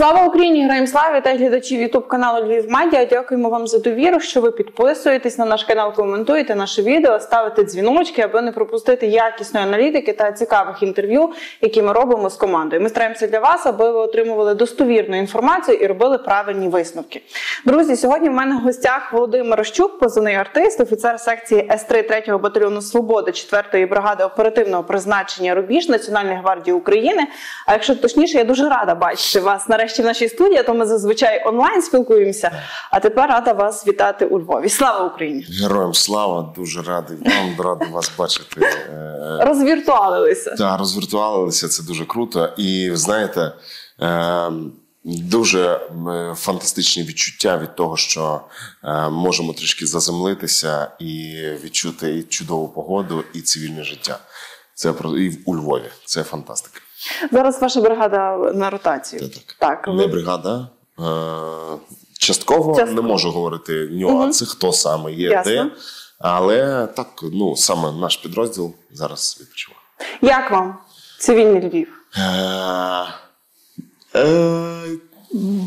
Слава Україні! Героям слава! Вітаю глядачів YouTube-каналу Львів Медіа. Дякуємо вам за довіру, що ви підписуєтесь на наш канал, коментуєте наше відео, ставите дзвіночки, аби не пропустити якісної аналітики та цікавих інтерв'ю, які ми робимо з командою. Ми стараємося для вас, аби ви отримували достовірну інформацію і робили правильні висновки. Друзі, сьогодні в мене в гостях Володимир Рощук, позивний артист, офіцер секції С3 3-го батальйону «Свобода» 4-ї бригади оперативного призначення «Рубіж» Національної гвардії України. А якщо точніше, я дуже рада бачити вас нарешті в нашій студії, а то ми зазвичай онлайн спілкуємося, а тепер рада вас вітати у Львові. Слава Україні! Героям слава, дуже радий вам, радий вас бачити. Розвіртуалилися. Так, розвіртуалилися, це дуже круто. І, знаєте, дуже фантастичні відчуття від того, що можемо трішки заземлитися і відчути і чудову погоду, і цивільне життя. Це і у Львові. Це фантастика. Зараз ваша бригада на ротацію. Так. Не бригада. Частково не можу говорити нюанси, хто саме є, ясно, де. Але так, саме наш підрозділ зараз відпочиває. Як вам цивільний Львів?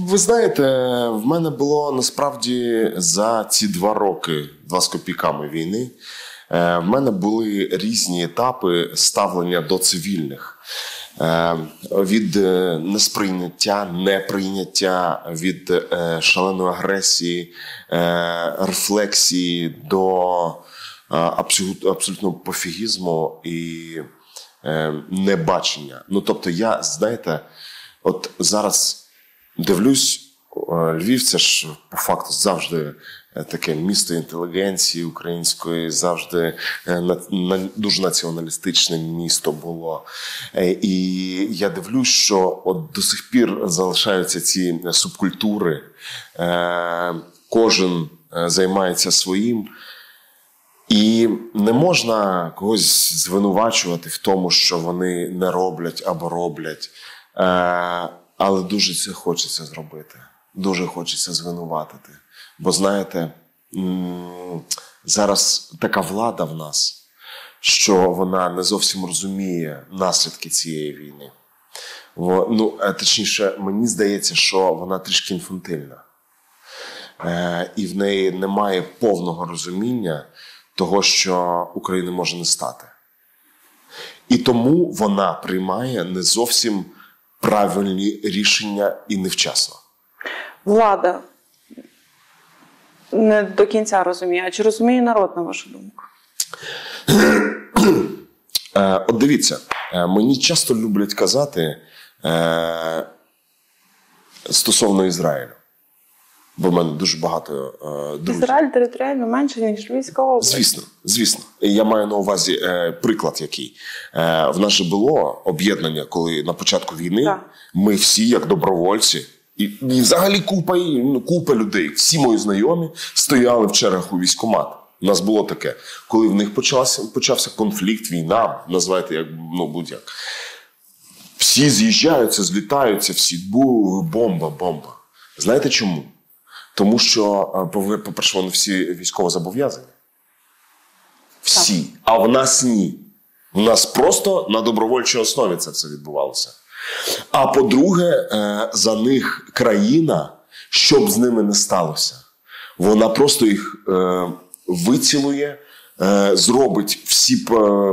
Ви знаєте, в мене було насправді за ці 2 роки, 2 з копійками війни, в мене були різні етапи ставлення до цивільних. Від несприйняття, неприйняття, від шаленої агресії, рефлексії до абсолютного пофігізму і небачення. Тобто я, знаєте, от зараз дивлюсь, Львів – це ж по факту завжди таке місто інтелігенції української, завжди дуже націоналістичне місто було. І я дивлюсь, що от до сих пір залишаються ці субкультури, кожен займається своїм. І не можна когось звинувачувати в тому, що вони не роблять або роблять. Але дуже це хочеться зробити. Дуже хочеться звинуватити. Бо, знаєте, зараз така влада в нас, що вона не зовсім розуміє наслідки цієї війни. Точніше, мені здається, що вона трішки інфантильна. І в неї немає повного розуміння того, що України може не стати. І тому вона приймає не зовсім правильні рішення і невчасно. Влада не до кінця розуміє. А чи розуміє народ, на вашу думку? От дивіться, мені часто люблять казати стосовно Ізраїлю. Бо в мене дуже багато друзів. Ізраїль територіально менше, ніж Львівська область. Звісно. Я маю на увазі приклад який. В нас же було об'єднання, коли на початку війни ми всі, як добровольці, і взагалі купа людей, всі мої знайомі стояли в чергах у військкомат. У нас було таке, коли в них почався конфлікт, війна, називайте як, будь-як. Всі з'їжджаються, злітаються, всі, бомба. Знаєте чому? Тому що, по-перше, вони всі військово зобов'язані. Всі. А в нас ні. В нас просто на добровольчій основі це все відбувалося. А по-друге, за них країна, що б з ними не сталося, вона просто їх вицілує, зробить всі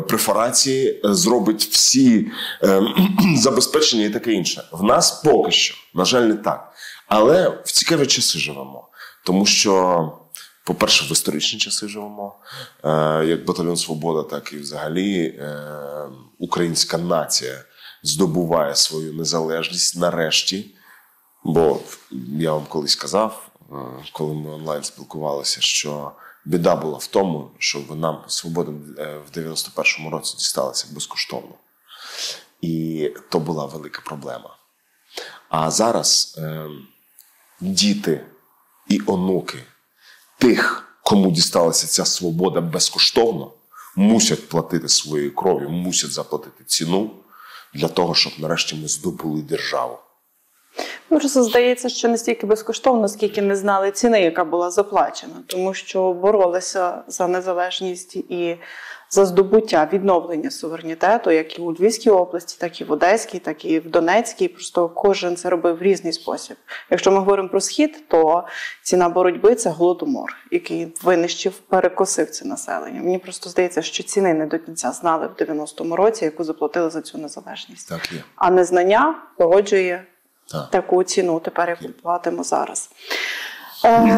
преферації, зробить всі забезпечення і таке інше. В нас поки що, на жаль, не так. Але в цікаві часи живемо. Тому що, по-перше, в історичні часи живемо. Як батальйон «Свобода», так і взагалі українська нація здобуває свою незалежність нарешті. Бо я вам колись казав, коли ми онлайн спілкувалися, що біда була в тому, що нам свобода в 91-му році дісталася безкоштовно. І то була велика проблема. А зараз діти і онуки тих, кому дісталася ця свобода безкоштовно, мусять платити своєю кров'ю, мусять заплатити ціну для того, щоб нарешті ми здобули державу. Просто здається, що не стільки безкоштовно, скільки не знали ціни, яка була заплачена, тому що боролися за незалежність і за здобуття, відновлення суверенітету, як і у Львівській області, так і в Одеській, так і в Донецькій. Просто кожен це робив в різний спосіб. Якщо ми говоримо про Схід, то ціна боротьби – це голодомор, який винищив, перекосив це населення. Мені просто здається, що ціни не до кінця знали в 90-му році, яку заплатили за цю незалежність. Так є. А незнання породжує Так. таку ціну, тепер як ми платимо зараз.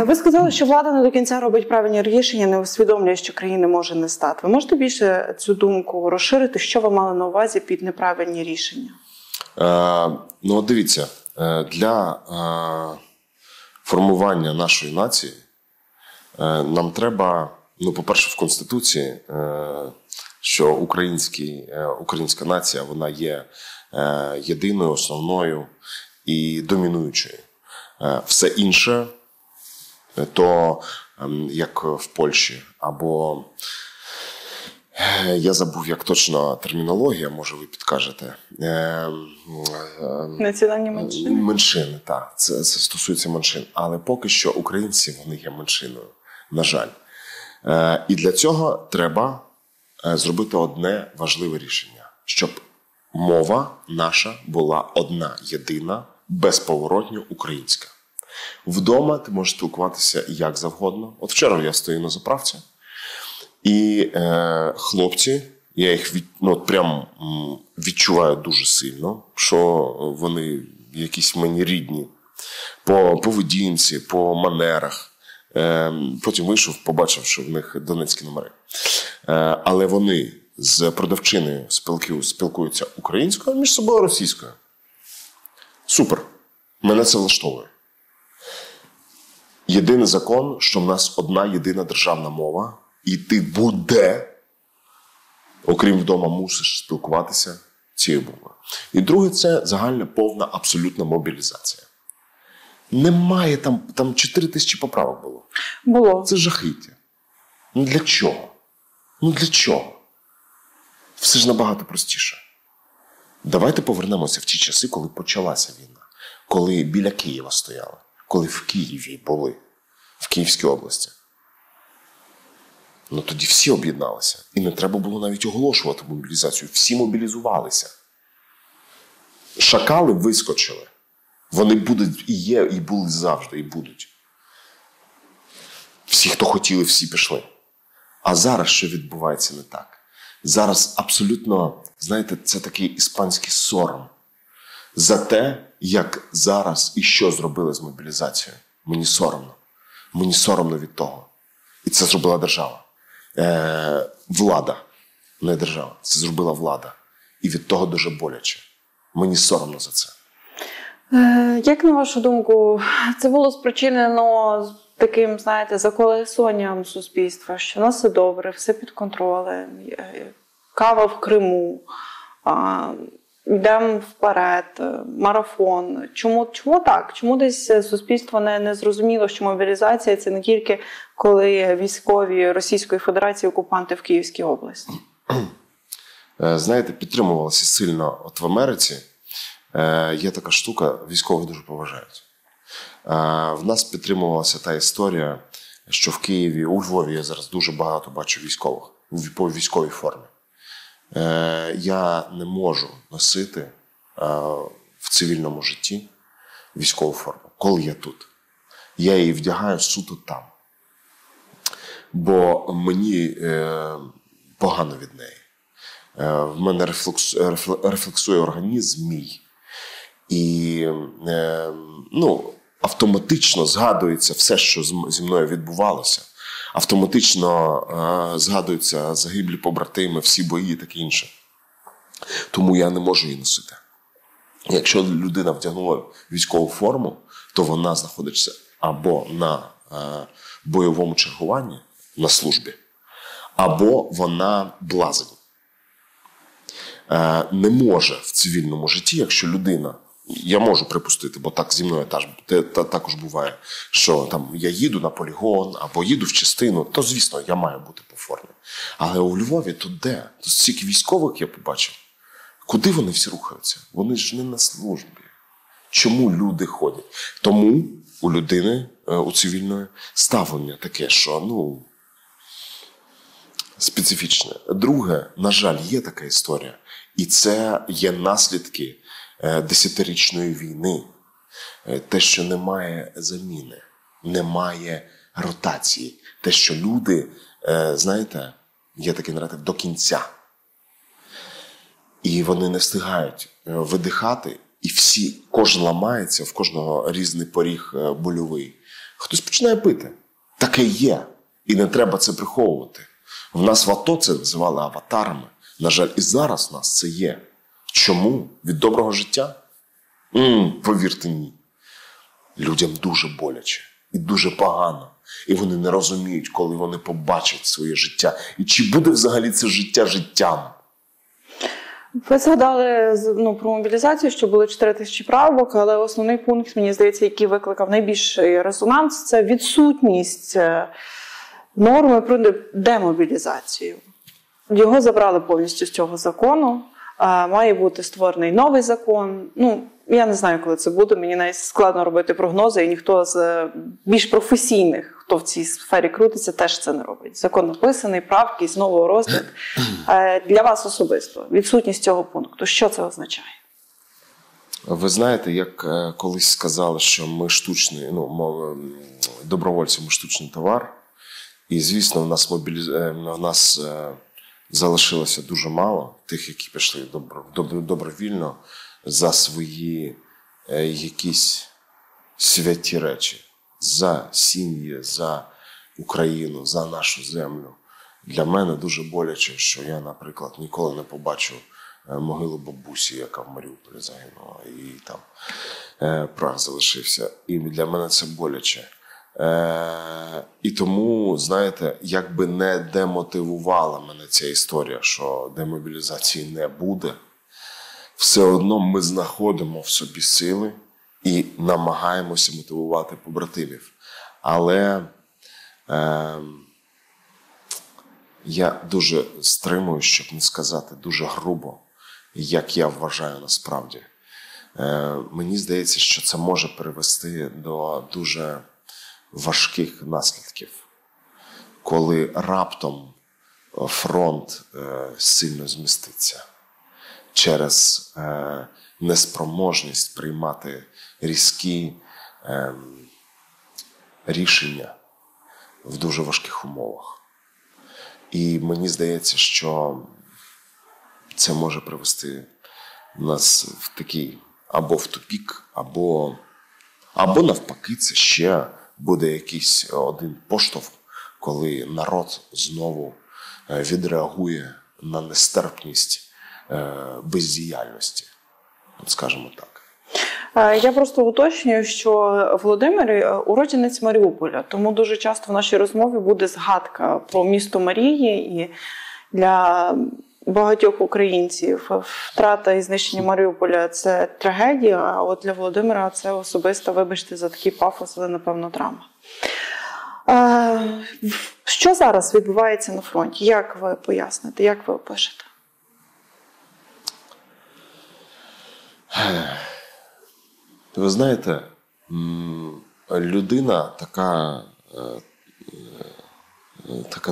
Ви сказали, що влада не до кінця робить правильні рішення, не усвідомлює, що країни може не стати. Ви можете більше цю думку розширити? Що ви мали на увазі під неправильні рішення? Ну, дивіться, для формування нашої нації нам треба, ну, по-перше, в Конституції, що українська нація, вона є єдиною, основною і домінуючою. Все інше, то як в Польщі, або я забув, як точно термінологія, може ви підкажете. Національні меншини? Меншини, так. Це стосується меншин. Але поки що українці, вони є меншиною, на жаль. І для цього треба зробити одне важливе рішення, щоб мова наша була одна, єдина, безповоротньо українська. Вдома ти можеш спілкуватися як завгодно. От вчора я стою на заправці, і хлопці, я їх прям відчуваю дуже сильно, що вони якісь мені рідні по поведінці, по манерах. Потім вийшов, побачив, що в них донецькі номери. Але вони з продавчиною спілкуються українською, між собою російською. Супер. Мене це влаштовує. Єдиний закон, що в нас одна єдина державна мова, і ти будь-де, окрім вдома, мусиш спілкуватися цією мовою. І друге – це загальна, повна, абсолютна мобілізація. Немає там 4 тисячі поправок було. Було. Це жахіття. Ну для чого? Ну для чого? Все ж набагато простіше. Давайте повернемося в ті часи, коли почалася війна. Коли біля Києва стояли. Коли в Києві були. В Київській області. Ну тоді всі об'єдналися. І не треба було навіть оголошувати мобілізацію. Всі мобілізувалися. Шакали вискочили. Вони будуть і є, і були завжди, і будуть. Всі, хто хотіли, всі пішли. А зараз що відбувається не так? Зараз абсолютно, знаєте, це такий іспанський сором. За те, як зараз і що зробили з мобілізацією. Мені соромно. Мені соромно від того. І це зробила держава. Влада, не держава. Це зробила влада. І від того дуже боляче. Мені соромно за це. Як, на вашу думку, це було спричинено таким, знаєте, заколесуванням суспільства, що у нас все добре, все під контролем, кава в Криму, йдемо вперед, марафон. Чому так? Чому десь суспільство не зрозуміло, що мобілізація – це не тільки коли військові Російської Федерації окупанти в Київській області? Знаєте, підтримувалося сильно от в Америці. Є така штука, військових дуже поважають. В нас підтримувалася та історія, що в Києві, у Львові я зараз дуже багато бачу військових по військовій формі. Я не можу носити в цивільному житті військову форму, коли я тут. Я її вдягаю суто там. Бо мені погано від неї. В мене рефлексує організм мій. І автоматично згадується все, що зі мною відбувалося. Автоматично згадуються загиблі побратими, всі бої і таке інше. Тому я не можу її носити. Якщо людина вдягнула військову форму, то вона знаходиться або на бойовому чергуванні, на службі, або вона блазень. Не може в цивільному житті, якщо людина, я можу припустити, бо так зі мною також буває, що там я їду на полігон або їду в частину, то, звісно, я маю бути по формі. Але у Львові то де? То стільки військових я побачив. Куди вони всі рухаються? Вони ж не на службі. Чому люди ходять? Тому у людини, у цивільної, ставлення таке, що, специфічне. Друге, на жаль, є така історія. І це є наслідки десятирічної війни. Те, що немає заміни, немає ротації. Те, що люди, знаєте, є такий наратив, до кінця. І вони не встигають видихати, і кожен ламається, в кожного різний поріг больовий. Хтось починає пити. Таке є. І не треба це приховувати. В нас в АТО це називали аватарами. На жаль, і зараз в нас це є. Чому? Від доброго життя? Повірте, ні. Людям дуже боляче і дуже погано. І вони не розуміють, коли вони побачать своє життя. І чи буде взагалі це життя життям? Ви згадали про мобілізацію, що були 4000 правок, але основний пункт, мені здається, який викликав найбільший резонанс, це відсутність норми про демобілізацію. Його забрали повністю з цього закону. Має бути створений новий закон. Я не знаю, коли це буде. Мені навіть складно робити прогнози, і ніхто з більш професійних, хто в цій сфері крутиться, теж це не робить. Закон написаний, правки, знову розгляд. Для вас особисто відсутність цього пункту, що це означає? Ви знаєте, як колись сказали, що ми штучний, добровольці, ми штучний товар. І, звісно, в нас залишилося дуже мало тих, які пішли добровільно за свої якісь святі речі. За сім'ї, за Україну, за нашу землю. Для мене дуже боляче, що я, наприклад, ніколи не побачу могилу бабусі, яка в Маріуполі загинула, і там прах залишився. І для мене це боляче. І тому, знаєте, якби не демотивувала мене ця історія, що демобілізації не буде, все одно ми знаходимо в собі сили і намагаємося мотивувати побратимів. Але я дуже стримую, щоб не сказати дуже грубо, як я вважаю насправді. Мені здається, що це може привести до дуже важких наслідків, коли раптом фронт сильно зміститься через неспроможність приймати різкі рішення в дуже важких умовах. І мені здається, що це може привести нас в такий або в тупік, або навпаки, це ще буде якийсь один поштовх, коли народ знову відреагує на нестерпність бездіяльності, скажімо так. Я просто уточнюю, що Володимир – уродженець Маріуполя, тому дуже часто в нашій розмові буде згадка про місто Марії, і для багатьох українців втрата і знищення Маріуполя – це трагедія, а от для Володимира це особиста, вибачте за такий пафос, але, напевно, драма. Що зараз відбувається на фронті? Як ви поясните, як ви опишете? Ви знаєте, людина така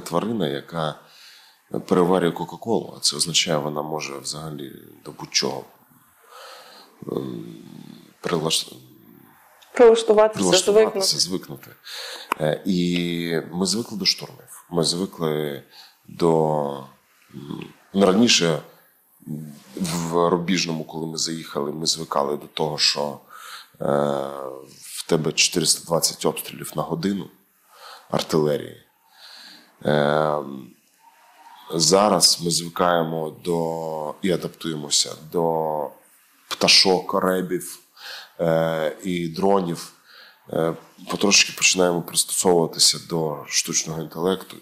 тварина, яка переварює Кока-Колу, а це означає, вона може взагалі до будь-чого прилаштуватися, звикнути. І ми звикли до штурмів. Ми звикли до... Раніше в Рубіжному, коли ми заїхали, ми звикали до того, що в тебе 420 обстрілів на годину артилерії. Зараз ми звикаємо і адаптуємося до пташок, ребів і дронів. Потрошки починаємо пристосовуватися до штучного інтелекту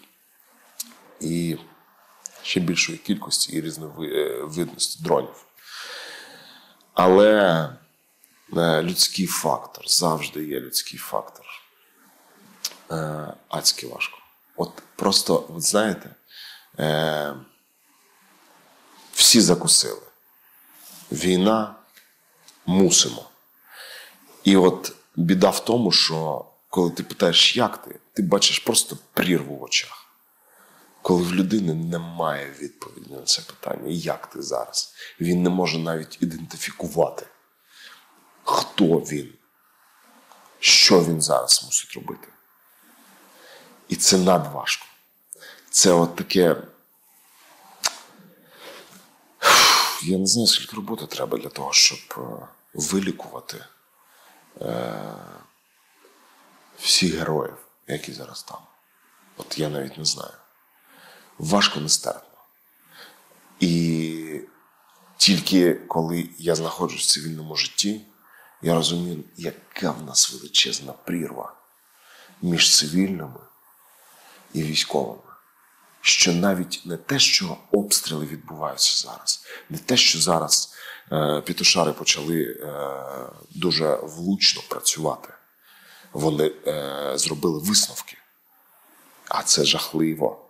і ще більшої кількості і різновидності дронів. Але людський фактор, завжди є людський фактор. Адськи важко. Просто, знаєте, всі закусили. Війна, мусимо. І от біда в тому, що коли ти питаєш, як ти бачиш просто прірву в очах. Коли в людини немає відповіді на це питання, як ти зараз? Він не може навіть ідентифікувати, хто він, що він зараз мусить робити. І це надважко. Це от таке... Я не знаю, скільки роботи треба для того, щоб вилікувати всіх героїв, які зараз там. От я навіть не знаю. Важко, нестерпно. І тільки коли я знаходжусь в цивільному житті, я розумію, яка в нас величезна прірва між цивільними і військовими. Що навіть не те, що обстріли відбуваються зараз, не те, що зараз петушари почали дуже влучно працювати. Вони зробили висновки. А це жахливо.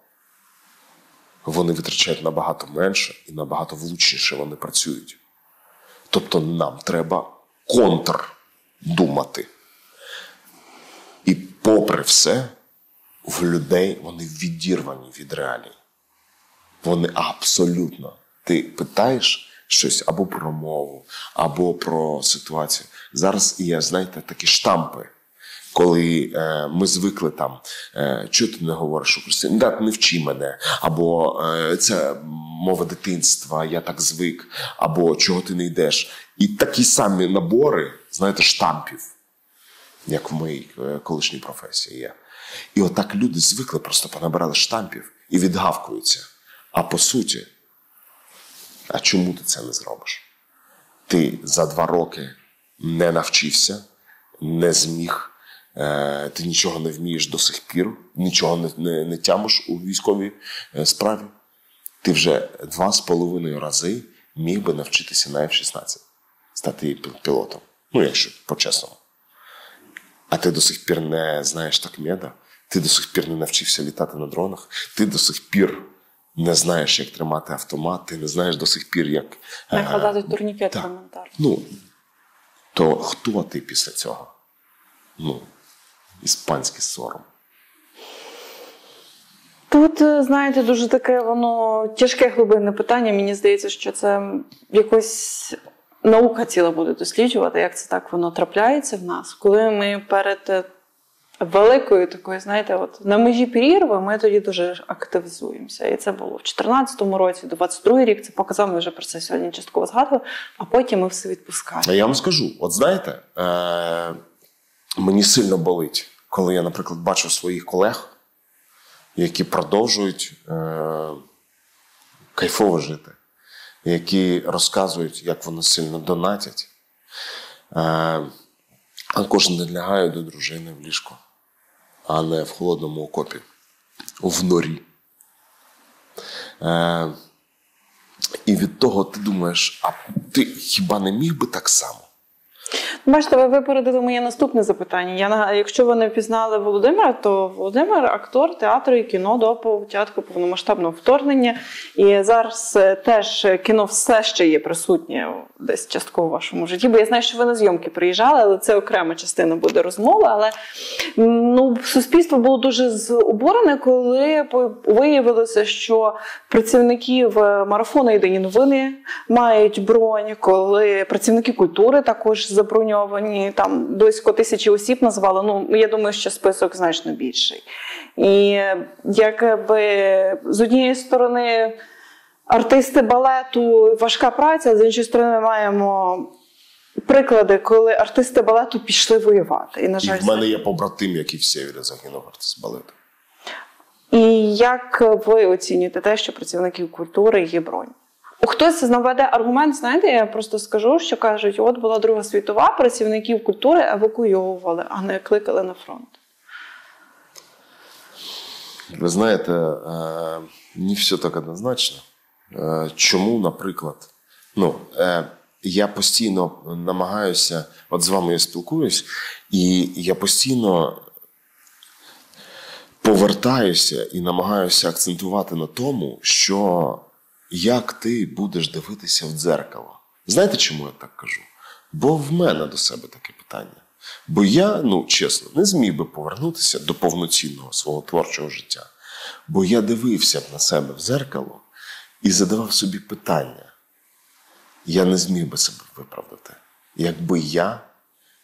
Вони витрачають набагато менше і набагато влучніше вони працюють. Тобто нам треба контрдумати. І попри все, в людей вони відірвані від реалій. Вони абсолютно. Ти питаєш щось або про мову, або про ситуацію. Зараз є, знаєте, такі штампи, коли ми звикли там, чого ти не говориш українською, да, не вчи мене, або це мова дитинства, я так звик, або чого ти не йдеш. І такі самі набори, знаєте, штампів, як в моїй колишній професії є. І отак люди звикли, просто понабирали штампів і відгавкуються. А по суті, а чому ти це не зробиш? Ти за 2 роки не навчився, не зміг, ти нічого не вмієш до сих пір, нічого не тямиш у військовій справі. Ти вже 2,5 рази міг би навчитися на F-16, стати пілотом. Ну, якщо по-чесному. А ти до сих пір не знаєш такмеда, ти до сих пір не навчився літати на дронах, ти до сих пір не знаєш, як тримати автомат, ти не знаєш до сих пір, як... Накладати турнікет елементарно. Ну, то хто ти після цього? Ну, іспанський сором. Тут, знаєте, дуже таке воно тяжке глибинне питання. Мені здається, що це якось наука ціла буде досліджувати, як це так воно трапляється в нас. Коли ми перед великою такою, знаєте, от на межі прірви ми тоді дуже активізуємося. І це було в 2014 році, 2022 рік, це показав, ми вже про це сьогодні частково згадували, а потім ми все відпускаємо. А я вам скажу, от знаєте, мені сильно болить, коли я, наприклад, бачу своїх колег, які продовжують кайфово жити, які розказують, як вони сильно донатять, а кожен не лягає до дружини в ліжко, а не в холодному окопі, в норі. І від того ти думаєш, а ти хіба не міг би так само? Бачите, ви випередили моє наступне запитання. Якщо ви не впізнали Володимира, то Володимир – актор театру і кіно до початку повномасштабного вторгнення. І зараз теж кіно все ще є присутнє десь частково в вашому житті. Бо я знаю, що ви на зйомки приїжджали, але це окрема частина буде розмови. Але суспільство було дуже обурене, коли виявилося, що працівників марафону «Єдині новини» мають бронь, коли працівники культури також заброньовані, там близько 1000 осіб назвали, я думаю, що список значно більший. І якби з однієї сторони артисти балету важка праця, з іншої сторони ми маємо приклади, коли артисти балету пішли воювати. І, на жаль, в мене є побратим, який в Сєвєрі загинув, артист балету. І як ви оцінюєте те, що працівників культури є бронь? Хтось наведе аргумент, знаєте, я просто скажу, що кажуть, от була Друга світова, працівників культури евакуйовували, а не кликали на фронт. Ви знаєте, не все так однозначно. Чому, наприклад, я постійно намагаюся, от з вами я спілкуюсь, і я постійно повертаюся і намагаюся акцентувати на тому, що як ти будеш дивитися в дзеркало. Знаєте, чому я так кажу? Бо в мене до себе таке питання. Бо я, чесно, не зміг би повернутися до повноцінного свого творчого життя. Бо я дивився б на себе в дзеркало і задавав собі питання. Я не зміг би себе виправдати, якби я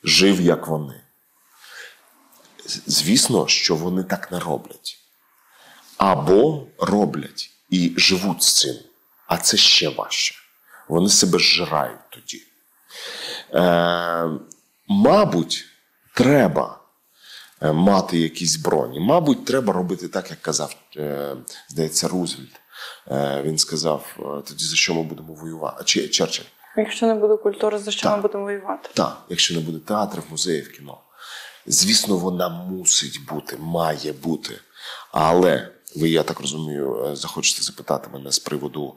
жив, як вони. Звісно, що вони так не роблять. Або роблять і живуть з цим. А це ще важче. Вони себе зжирають тоді. Мабуть, треба мати якісь броні. Мабуть, треба робити так, як казав, здається, Рузвельт. Він сказав, тоді за що ми будемо воювати? Чи Черчилль. Якщо не буде культури, за що ми будемо воювати? Так, якщо не буде театрів, музеїв, кіно. Звісно, вона мусить бути, має бути. Але ви, я так розумію, захочете запитати мене з приводу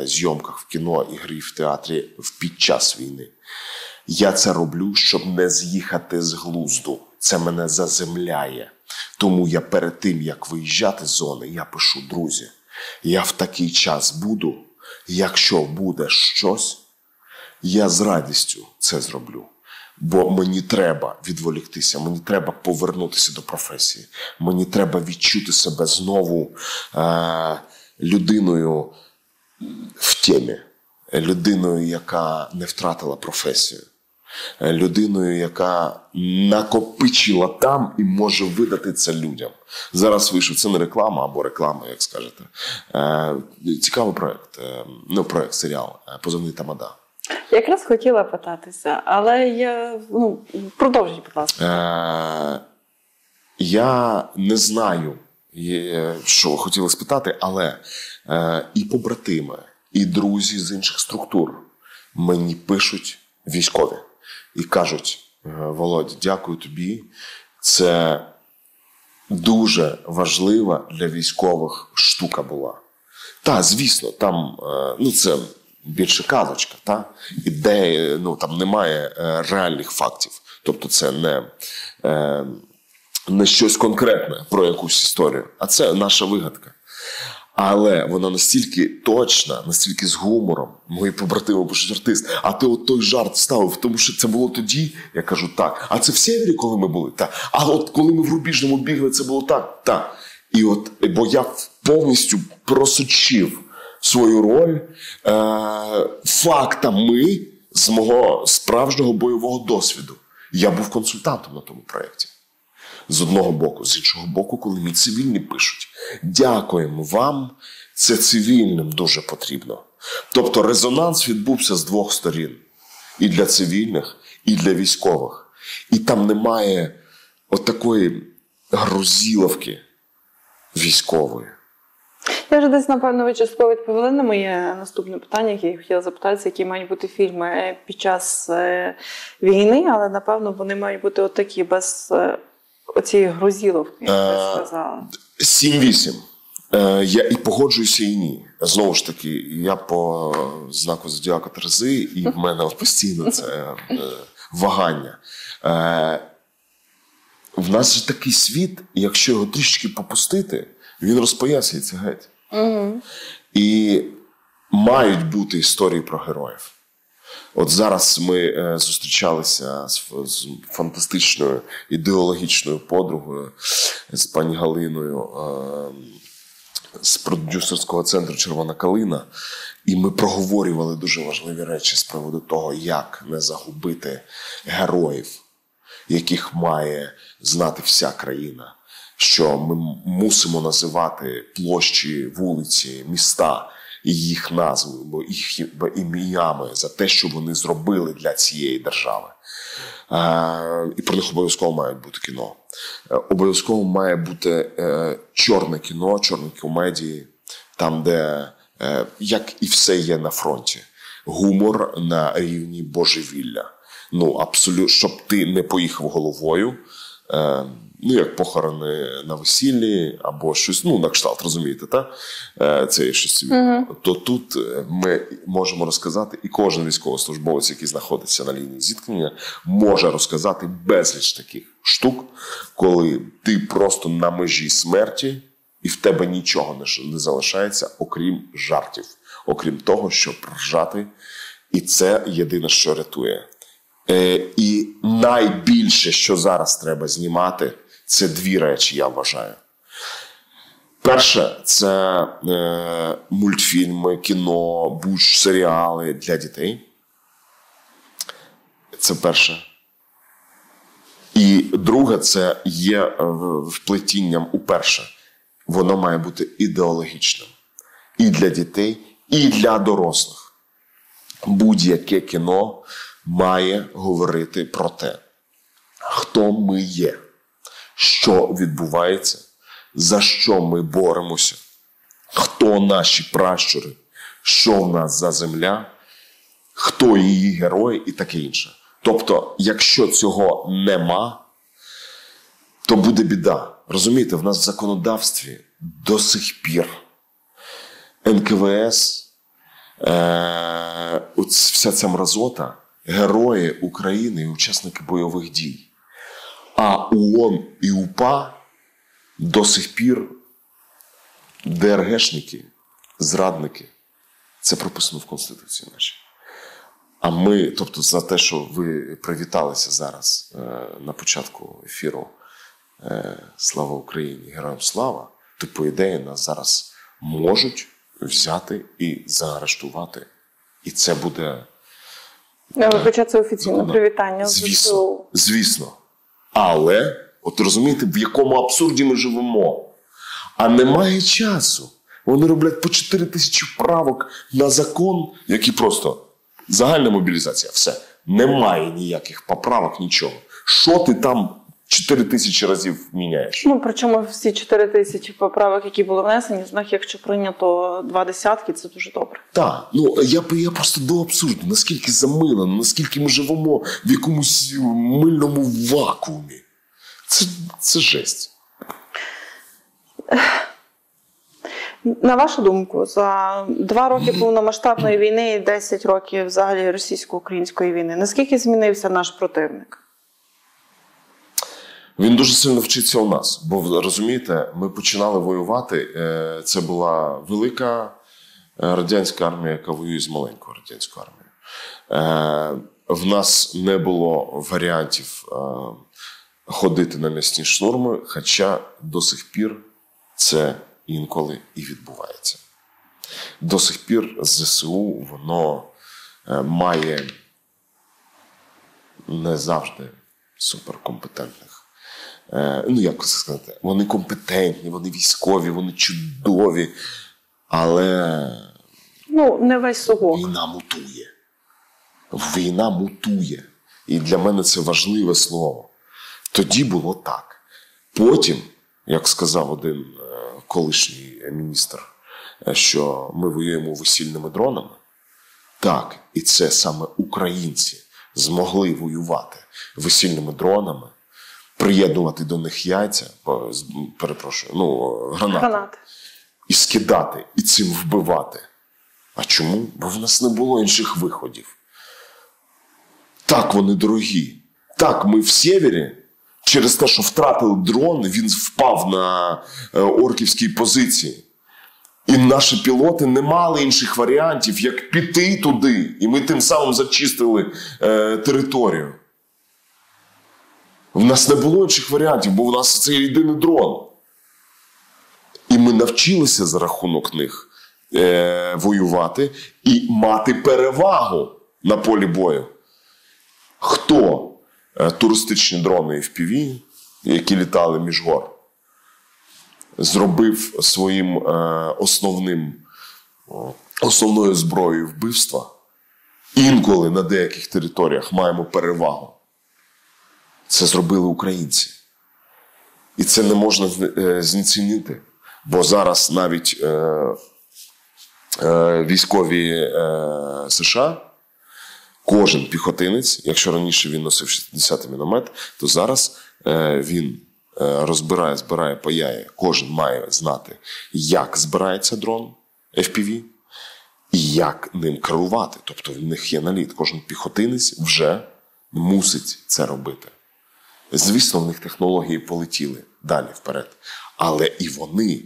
зйомках в кіно і гри в театрі під час війни. Я це роблю, щоб не з'їхати з глузду. Це мене заземляє. Тому я перед тим, як виїжджати з зони, я пишу: друзі, я в такий час буду, якщо буде щось, я з радістю це зроблю. Бо мені треба відволіктися, мені треба повернутися до професії. Мені треба відчути себе знову людиною в темі. Людиною, яка не втратила професію. Людиною, яка накопичила там і може видати це людям. Зараз вийшов, це не реклама або реклама, як скажете. Цікавий проєкт, проєкт, серіал «Позивний Тамада». Я якраз хотіла питатися, але я, продовжіть, будь ласка. Я не знаю, що хотіли спитати, але і побратими, і друзі з інших структур мені пишуть військові і кажуть: Володь, дякую тобі, це дуже важлива для військових штука була. Та, звісно, там, це більше казочка, та? Ідеї, там немає реальних фактів. Тобто це не щось конкретне про якусь історію, а це наша вигадка. Але вона настільки точна, настільки з гумором. Мої побратими пишуть: артист, а ти от той жарт ставив, тому що це було тоді? Я кажу: так. А це в Сєвєрі, коли ми були? Так. А от коли ми в Рубіжному бігли, це було так? Так. І бо я повністю просочив свою роль фактами з мого справжнього бойового досвіду. Я був консультантом на тому проєкті. З одного боку. З іншого боку, коли мені цивільні пишуть: дякуємо вам, це цивільним дуже потрібно. Тобто резонанс відбувся з двох сторін. І для цивільних, і для військових. І там немає отакої грузіловки військової. Я вже десь, напевно, ви частково відповіли на моє наступне питання, яке я хотіла запитати, які мають бути фільми під час війни, але, напевно, вони мають бути отакі, без оцієї грузіловки, як ви сказали. 7-8. Я і погоджуюся, і ні. Знову ж таки, я по знаку Зодіака Терези, і в мене постійно це вагання. В нас же такий світ, якщо його трішки попустити, він розпоясується геть. Угу. І мають бути історії про героїв. От зараз ми зустрічалися з фантастичною ідеологічною подругою, з пані Галиною, з продюсерського центру «Червона калина», і ми проговорювали дуже важливі речі з приводу того, як не загубити героїв, яких має знати вся країна. Що ми мусимо називати площі, вулиці, міста і їх назви, бо їх ім'ями за те, що вони зробили для цієї держави. І про них обов'язково має бути кіно. Обов'язково має бути чорне кіно, чорні комедії, там, де, як і все є на фронті, гумор на рівні божевілля. Абсолютно, щоб ти не поїхав головою, як похорони на весіллі, або щось, на кшталт, розумієте, та? Це є щось. То тут ми можемо розказати, і кожен військовослужбовець, який знаходиться на лінії зіткнення, може розказати безліч таких штук, коли ти просто на межі смерті, і в тебе нічого не залишається, окрім жартів, окрім того, щоб ржати. І це єдине, що рятує. І найбільше, що зараз треба знімати, це дві речі, я вважаю. Перше – це мультфільми, кіно, серіали для дітей. Це перше. І друге – це є вплетінням уперше. Воно має бути ідеологічним. І для дітей, і для дорослих. Будь-яке кіно має говорити про те, хто ми є, що відбувається, за що ми боремося, хто наші пращури, що в нас за земля, хто її герої і таке інше. Тобто, якщо цього нема, то буде біда. Розумієте, в нас в законодавстві до сих пір НКВС, вся ця мразота, герої України і учасники бойових дій. А ООН і УПА до сих пір ДРГшники, зрадники. Це прописано в Конституції нашій. А ми, тобто за те, що ви привіталися зараз на початку ефіру «Слава Україні! Героям слава!», то, по ідеї, нас зараз можуть взяти і заарештувати. І це буде... Хоча це офіційне привітання. Звісно, звісно. Але, от розумієте, в якому абсурді ми живемо. А немає часу. Вони роблять по 4 тисячі правок на закон, які просто загальна мобілізація. Все. Немає ніяких поправок, нічого. Що ти там 4 тисячі разів міняєш? Ну, причому всі 4 тисячі поправок, які були внесені, з них, якщо прийнято 20, це дуже добре. Так, ну я просто до абсурду. Наскільки замилено, наскільки ми живемо в якомусь мильному вакуумі. Це жесть. На вашу думку, за 2 роки повномасштабної війни і 10 років взагалі російсько-української війни, наскільки змінився наш противник? Він дуже сильно вчиться у нас. Бо, розумієте, ми починали воювати. Це була велика радянська армія, яка воює з маленькою радянською армією. В нас не було варіантів ходити на м'ясні штурми, хоча до сих пір це інколи і відбувається. До сих пір ЗСУ воно має не завжди суперкомпетентних. Ну, як це сказати, вони компетентні, вони військові, вони чудові, але ну, не весь сугубо. Війна мутує. Війна мутує. І для мене це важливе слово. Тоді було так. Потім, як сказав один колишній міністр, що ми воюємо весільними дронами, так, і це саме українці змогли воювати весільними дронами, приєднувати до них яйця, гранати. І скидати, і цим вбивати. А чому? Бо в нас не було інших виходів. Так вони дорогі. Так, ми в Сєвєрі, через те, що втратили дрон, він впав на орківській позиції. І наші пілоти не мали інших варіантів, як піти туди. І ми тим самим зачистили територію. В нас не було інших варіантів, бо в нас це єдиний дрон. І ми навчилися за рахунок них воювати і мати перевагу на полі бою. Хто туристичні дрони FPV, які літали між гор, зробив своїм основною зброєю вбивства, інколи на деяких територіях маємо перевагу. Це зробили українці. І це не можна знецінити. Бо зараз навіть військові США, кожен піхотинець, якщо раніше він носив 60-й міномет, то зараз він збирає паяє. Кожен має знати, як збирається дрон FPV і як ним керувати. Тобто в них є наліт. Кожен піхотинець вже мусить це робити. Звісно, в них технології полетіли далі вперед. Але і вони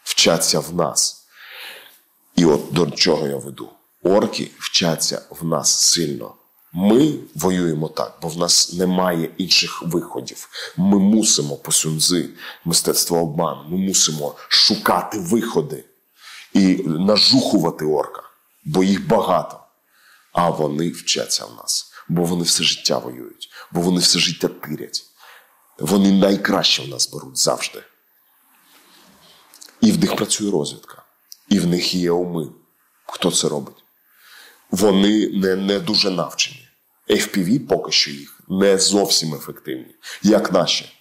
вчаться в нас. І от до чого я веду. Орки вчаться в нас сильно. Ми воюємо так, бо в нас немає інших виходів. Ми мусимо по Суньцзи, мистецтво обману, ми мусимо шукати виходи і нажухувати орка, бо їх багато. А вони вчаться в нас, бо вони все життя воюють, бо вони все життя тирять. Вони найкраще в нас беруть завжди. І в них працює розвідка, і в них є уми. Хто це робить? Вони не дуже навчені. FPV поки що їх не зовсім ефективні, як наші.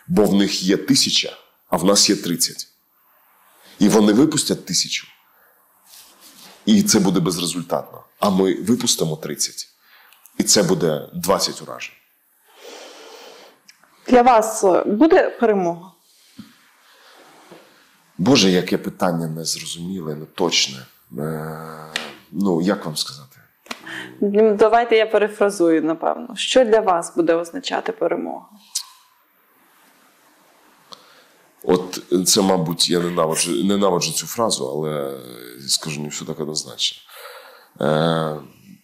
Бо в них є 1000, а в нас є 30. І вони випустять 1000. І це буде безрезультатно. А ми випустимо 30. І це буде 20 уражень. Для вас буде перемога? Боже, яке питання незрозуміле, неточне. Як вам сказати? Давайте я перефразую, напевно. Що для вас буде означати перемога? От це, мабуть, я ненавиджу цю фразу, але скажу не все так однозначно.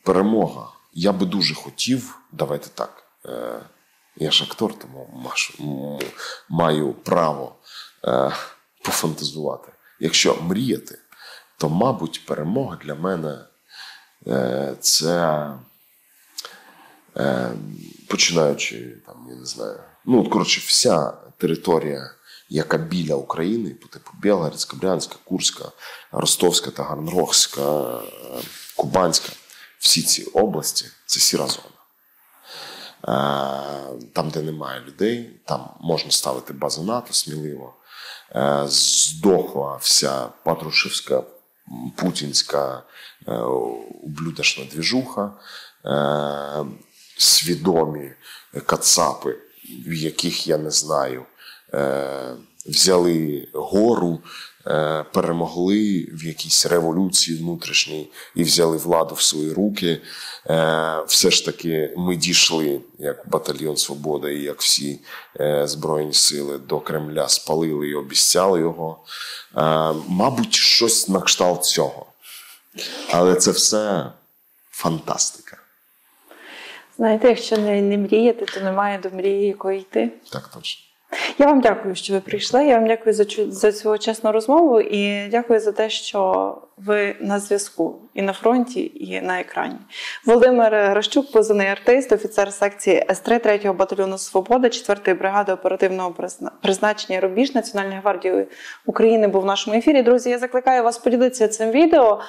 Перемога. Я би дуже хотів, давайте так, я ж актор, тому маю право пофантазувати. Якщо мріяти, то, мабуть, перемога для мене це, починаючи, я не знаю, вся територія, яка біля України, по типу Білгородська, Брянська, Курська, Ростовська, Таганрогська, Кубанська, всі ці області – це сіра зона. Там, де немає людей, там можна ставити бази НАТО сміливо. Здохла вся Патрушевська, путінська, ублюдочна двіжуха, свідомі кацапи, в яких, я не знаю, взяли гору, перемогли в якійсь революції внутрішній і взяли владу в свої руки. Все ж таки ми дійшли, як батальйон «Свобода» і як всі Збройні сили, до Кремля, спалили і обіцяли його. Мабуть, щось на кшталт цього. Але це все фантастика. Знаєте, якщо не мріяти, то немає до мрії якої йти. Так точно. Я вам дякую, що ви прийшли. Я вам дякую за цю чесну розмову і дякую за те, що ви на зв'язку і на фронті, і на екрані. Володимир Гращук, позивний артист, офіцер секції С3 3-го батальйону «Свобода», 4-ї бригади оперативного призначення «Рубіж» Національної гвардії України був в нашому ефірі. Друзі, я закликаю вас поділитися цим відео.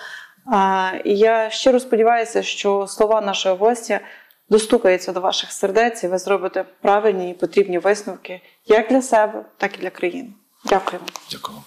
І я щиро сподіваюся, що слова нашого гостя достукаються до ваших сердець, і ви зробите правильні і потрібні висновки як для себе, так і для країни. Дякую. Дякую.